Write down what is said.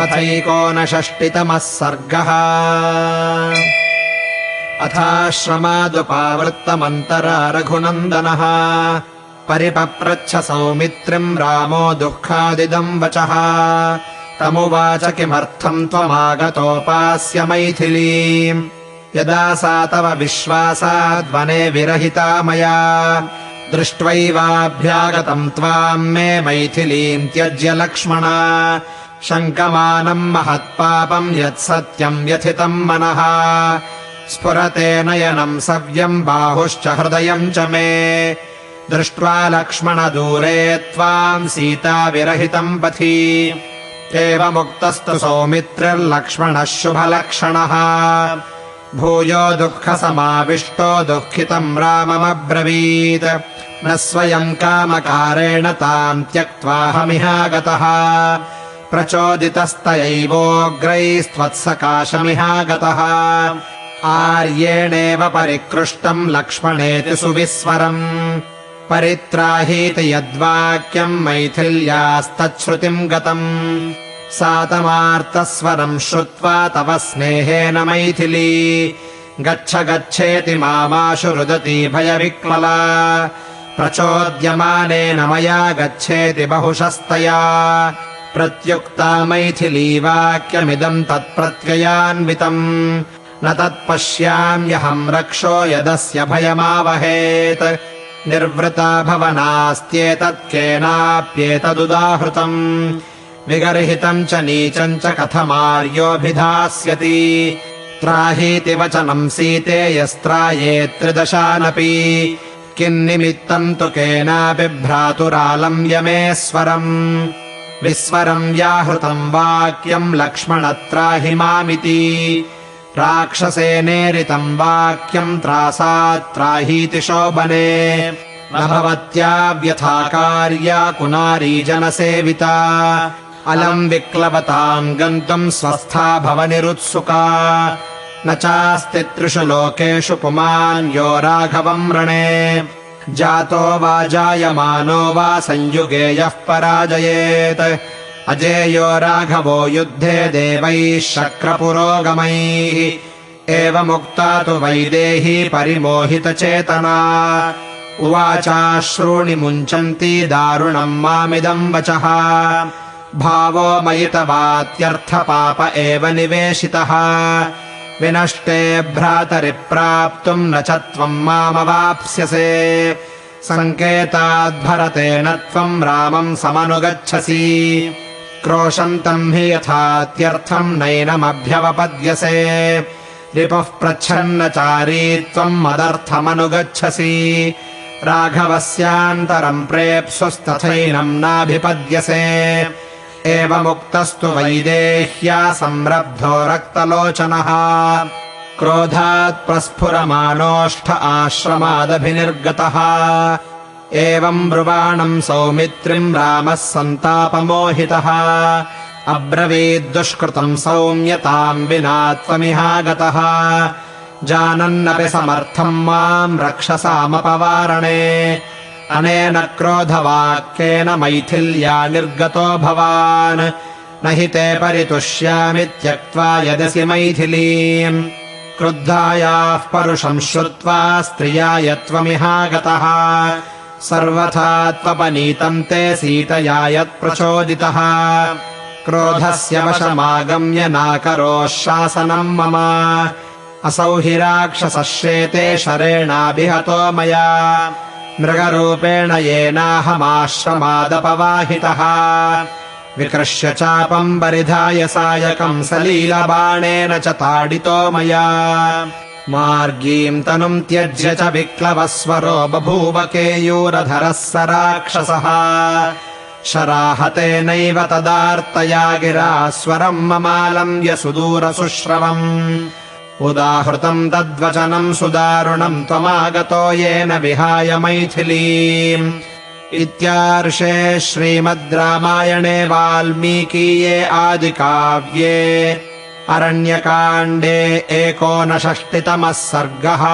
अथैकोनषष्टितमः सर्गः। अथाश्रमादुपावृत्तमन्तरा रघुनन्दनः परिपप्रच्छ सौमित्रिम् रामो दुःखादिदम् वचः। तमुवाच किमर्थम् त्वमागतोपास्य मैथिलीम् यदा सा तव विश्वासाद्वने विरहिता मया दृष्ट्वैवाभ्यागतम् त्वाम् मे मैथिलीम् त्यज्य लक्ष्मण। शङ्कमानम् महत्पापम् यत्सत्यम् व्यथितम् मनः स्फुरते नयनम् सव्यम् बाहुश्च हृदयम् च मे दृष्ट्वा लक्ष्मण दूरे त्वाम् सीता विरहितम् पथि। एवमुक्तस्तु सौमित्रिर्लक्ष्मणः शुभलक्षणः भूयो दुःखसमाविष्टो दुःखितम् राममब्रवीत् न स्वयम् कामकारेण ताम् त्यक्त्वाहमिहागतः प्रचोदितस्तयैवोग्रैस्त्वत्सकाशमिहागतः। आर्येणेव परिकृष्टम् लक्ष्मणेति सुविस्वरम् परित्राहीति यद्वाक्यम् मैथिल्यास्तच्छ्रुतिम् गतम्। सा तमार्तस्वरम् श्रुत्वा तव स्नेहेन मैथिली गच्छ गच्छेति मामाशु रुदती भयविक्लला। प्रचोद्यमानेन मया गच्छेति बहुशस्तया प्रत्युक्ता मैथिली वाक्यमिदम् तत्प्रत्ययान्वितम्। न तत्पश्याम्यहम् रक्षो यदस्य भयमावहेत् निर्वृता भवनास्त्येतत् केनाप्येतदुदाहृतम्। विगर्हितम् च नीचम् च कथमार्योऽभिधास्यति त्राहीति वचनम् सीते यस्त्रायेत्रिदशानपि। किन्निमित्तम् तु केनापि भ्रातुरालम्ब्यमेश्वरम् विस्वरम् व्याहृतम् वाक्यम् लक्ष्मणत्राहि मामिति। राक्षसेनेरितम् वाक्यम् त्रासात्त्राहीति शोभने न भवत्या व्यथा कार्या कुनारी जनसेविता। अलम् विक्लवताम् गन्तुम् स्वस्था भवनिरुत्सुका न चास्ति त्रिषु लोकेषु पुमान् यो राघवम् रणे। जातो वा जायमानो वा संयुगे यः पराजयेत् अजेयो राघवो युद्धे देवैः शक्रपुरोगमैः। एवमुक्ता तु वैदेही परिमोहितचेतना उवाचाश्रूणि मुञ्चन्ती दारुणम् मामिदम् वचः। भावो मयि तवात्यर्थपाप एव निवेशितः विनष्टे भ्रातरिप्राप्तुम् न च त्वम् मामवाप्स्यसे। सङ्केताद्भरतेन त्वम् रामम् समनुगच्छसि क्रोशन्तम् हि यथात्यर्थम् नैनमभ्यवपद्यसे। रिपुः प्रच्छन्नचारी त्वम् मदर्थमनुगच्छसि राघवस्यान्तरम् प्रेप्सुस्तथैनम् नाभिपद्यसे। एवमुक्तस्तु वैदेह्या संरब्धो रक्तलोचनः क्रोधात् प्रस्फुरमानोष्ठ आश्रमादभिनिर्गतः। एवम् ब्रुवाणम् सौमित्रिम् रामः सन्तापमोहितः अब्रवीद्दुष्कृतम् सौम्यताम् विना त्वमिहागतः। जानन्नपि समर्थम् माम् रक्षसामपवारणे अनेन क्रोधवाक्येन मैथिल्या निर्गतो भवान्। न हि ते परितुष्यामि त्यक्त्वा यदसि मैथिलीम् क्रुद्धायाः परुषम् श्रुत्वा स्त्रिया यत्त्वमिहागतः। सर्वथा त्वपनीतम् ते सीतया यत्प्रचोदितः क्रोधस्य वशमागम्य नाकरोः शासनम् मम। असौ हि राक्षसः शेते शरेणाभिहतो मया मृगरूपेण येनाहमाश्रमादपवाहितः। विकृष्य चापम् परिधाय सायकम् सलीलबाणेन च ताडितो मया मार्गीम् तनुम् त्यज्य च विक्लवस्वरो बभूव केयूरधरः स राक्षसः। शराहतेनैव तदार्तया गिरा स्वरम् ममालम्ब्य सुदूरसुश्रवम्। उदाहृतम् तद्वचनम् सुदारुणम् त्वमागतो येन विहाय मैथिलीम्। इत्यार्षे श्रीमद् रामायणे वाल्मीकीये आदिकाव्ये अरण्यकाण्डे 59तमः सर्गः।